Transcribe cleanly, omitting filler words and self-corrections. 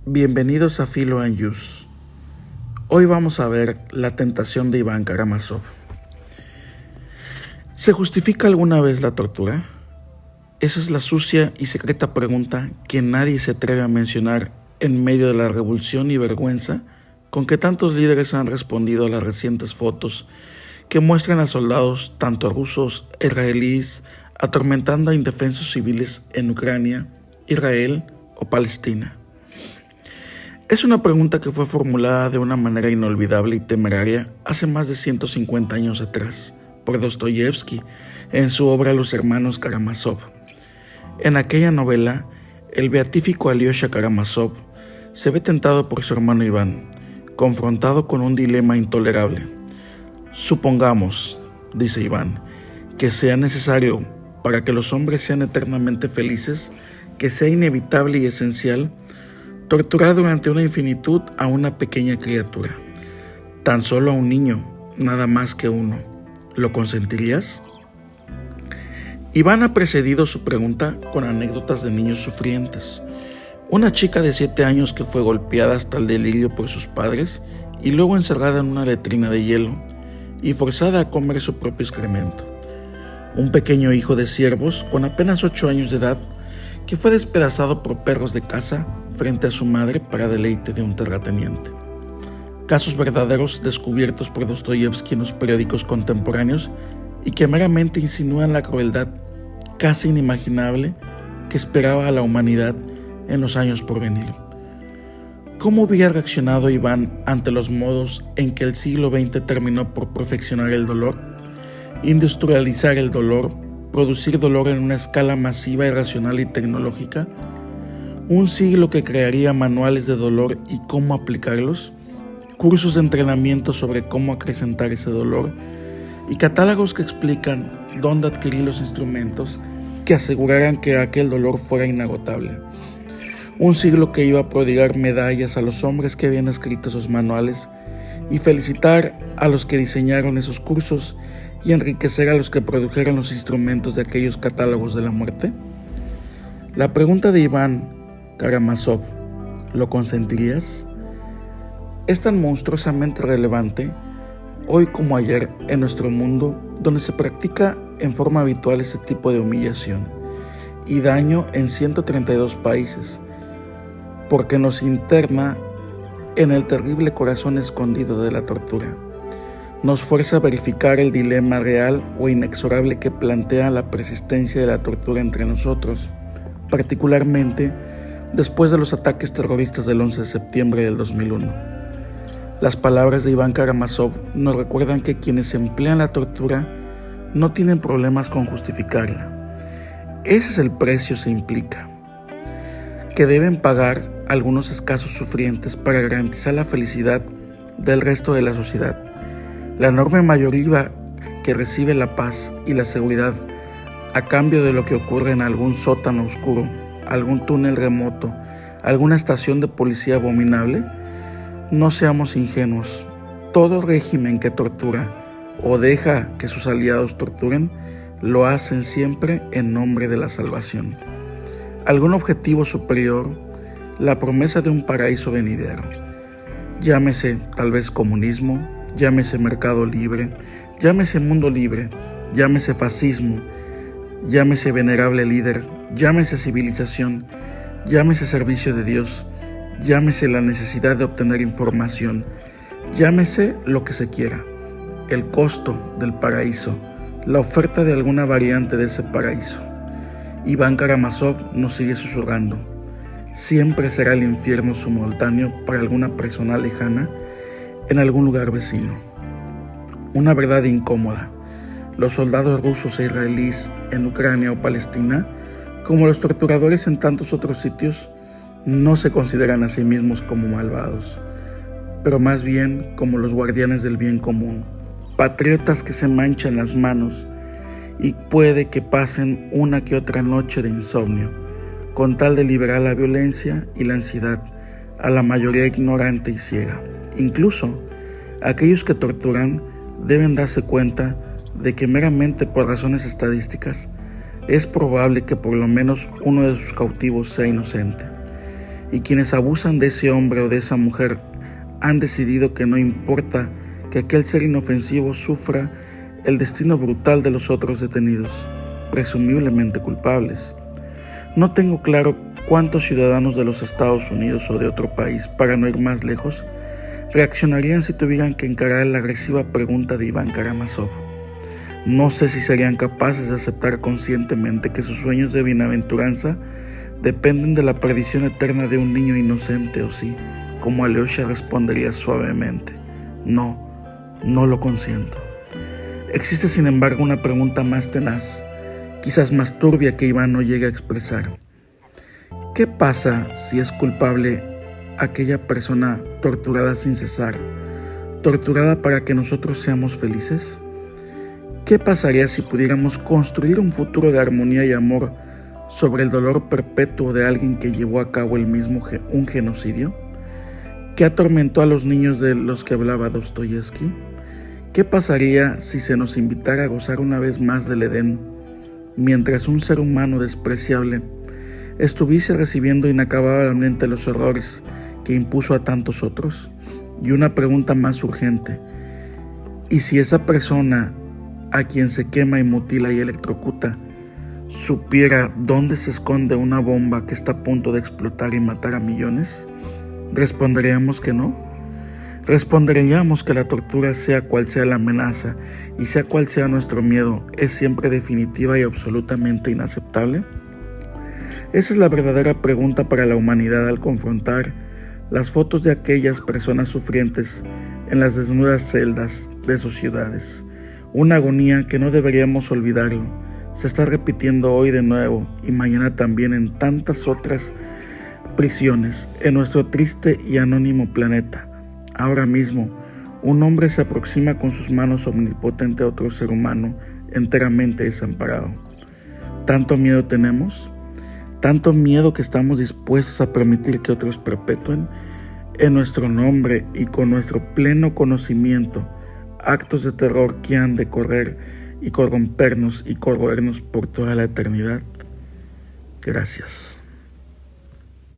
Bienvenidos a Philo and Yus. Hoy vamos a ver la tentación de Iván Karamazov. ¿Se justifica alguna vez la tortura? Esa es la sucia y secreta pregunta que nadie se atreve a mencionar en medio de la revulsión y vergüenza con que tantos líderes han respondido a las recientes fotos que muestran a soldados, tanto rusos, israelíes, atormentando a indefensos civiles en Ucrania, Israel o Palestina. Es una pregunta que fue formulada de una manera inolvidable y temeraria hace más de 150 años atrás por Dostoyevsky en su obra Los hermanos Karamazov. En aquella novela, el beatífico Alyosha Karamazov se ve tentado por su hermano Iván, confrontado con un dilema intolerable. Supongamos, dice Iván, que sea necesario para que los hombres sean eternamente felices, que sea inevitable y esencial torturar durante una infinitud a una pequeña criatura, tan solo a un niño, nada más que uno. ¿Lo consentirías? Iván ha precedido su pregunta con anécdotas de niños sufrientes. Una chica de 7 años que fue golpeada hasta el delirio por sus padres y luego encerrada en una letrina de hielo y forzada a comer su propio excremento. Un pequeño hijo de siervos con apenas 8 años de edad que fue despedazado por perros de caza frente a su madre para deleite de un terrateniente. Casos verdaderos descubiertos por Dostoyevsky en los periódicos contemporáneos y que meramente insinúan la crueldad casi inimaginable que esperaba a la humanidad en los años por venir. ¿Cómo hubiera reaccionado Iván ante los modos en que el siglo XX terminó por perfeccionar el dolor, industrializar el dolor, producir dolor en una escala masiva, irracional y tecnológica? Un siglo que crearía manuales de dolor y cómo aplicarlos, cursos de entrenamiento sobre cómo acrecentar ese dolor y catálogos que explican dónde adquirir los instrumentos que aseguraran que aquel dolor fuera inagotable. Un siglo que iba a prodigar medallas a los hombres que habían escrito esos manuales y felicitar a los que diseñaron esos cursos y enriquecer a los que produjeron los instrumentos de aquellos catálogos de la muerte. La pregunta de Iván Karamazov, ¿lo consentirías?, es tan monstruosamente relevante hoy como ayer en nuestro mundo, donde se practica en forma habitual ese tipo de humillación y daño en 132 países, porque nos interna en el terrible corazón escondido de la tortura. Nos fuerza a verificar el dilema real o inexorable que plantea la persistencia de la tortura entre nosotros, particularmente después de los ataques terroristas del 11 de septiembre del 2001. Las palabras de Iván Karamazov nos recuerdan que quienes emplean la tortura no tienen problemas con justificarla. Ese es el precio se implica, que deben pagar algunos escasos sufrientes para garantizar la felicidad del resto de la sociedad. La enorme mayoría que recibe la paz y la seguridad a cambio de lo que ocurre en algún sótano oscuro, algún túnel remoto, alguna estación de policía abominable. No seamos ingenuos. Todo régimen que tortura o deja que sus aliados torturen, lo hacen siempre en nombre de la salvación. Algún objetivo superior, la promesa de un paraíso venidero. Llámese tal vez comunismo, llámese mercado libre, llámese mundo libre, llámese fascismo, llámese venerable líder, llámese civilización, llámese servicio de Dios, llámese la necesidad de obtener información, llámese lo que se quiera, el costo del paraíso, la oferta de alguna variante de ese paraíso. Iván Karamazov nos sigue susurrando: siempre será el infierno simultáneo para alguna persona lejana en algún lugar vecino. Una verdad incómoda: los soldados rusos e israelíes en Ucrania o Palestina, como los torturadores en tantos otros sitios, no se consideran a sí mismos como malvados, pero más bien como los guardianes del bien común, patriotas que se manchan las manos y puede que pasen una que otra noche de insomnio, con tal de liberar la violencia y la ansiedad a la mayoría ignorante y ciega. Incluso aquellos que torturan deben darse cuenta de que meramente por razones estadísticas es probable que por lo menos uno de sus cautivos sea inocente. y quienes abusan de ese hombre o de esa mujer han decidido que no importa que aquel ser inofensivo sufra el destino brutal de los otros detenidos, presumiblemente culpables. No tengo claro cuántos ciudadanos de los Estados Unidos o de otro país, para no ir más lejos, reaccionarían si tuvieran que encarar la agresiva pregunta de Iván Karamazov. No sé si serían capaces de aceptar conscientemente que sus sueños de bienaventuranza dependen de la perdición eterna de un niño inocente, o sí, como Alyosha respondería suavemente: no lo consiento. Existe sin embargo una pregunta más tenaz, quizás más turbia, que Iván no llegue a expresar. ¿Qué pasa si es culpable aquella persona torturada sin cesar, torturada para que nosotros seamos felices? ¿Qué pasaría si pudiéramos construir un futuro de armonía y amor sobre el dolor perpetuo de alguien que llevó a cabo un genocidio? ¿Qué atormentó a los niños de los que hablaba Dostoyevsky? ¿Qué pasaría si se nos invitara a gozar una vez más del Edén, mientras un ser humano despreciable estuviese recibiendo inacabablemente los horrores que impuso a tantos otros? Y una pregunta más urgente: ¿y si esa persona a quien se quema y mutila y electrocuta supiera dónde se esconde una bomba que está a punto de explotar y matar a millones? ¿Responderíamos que no? ¿Responderíamos que la tortura, sea cual sea la amenaza y sea cual sea nuestro miedo, es siempre definitiva y absolutamente inaceptable? Esa es la verdadera pregunta para la humanidad al confrontar las fotos de aquellas personas sufrientes en las desnudas celdas de sus ciudades. Una agonía que no deberíamos olvidarlo. Se está repitiendo hoy de nuevo y mañana también en tantas otras prisiones en nuestro triste y anónimo planeta. Ahora mismo, un hombre se aproxima con sus manos omnipotente a otro ser humano enteramente desamparado. ¿Tanto miedo tenemos? ¿Tanto miedo que estamos dispuestos a permitir que otros perpetúen en nuestro nombre y con nuestro pleno conocimiento actos de terror que han de correr y corrompernos y corroernos por toda la eternidad? Gracias.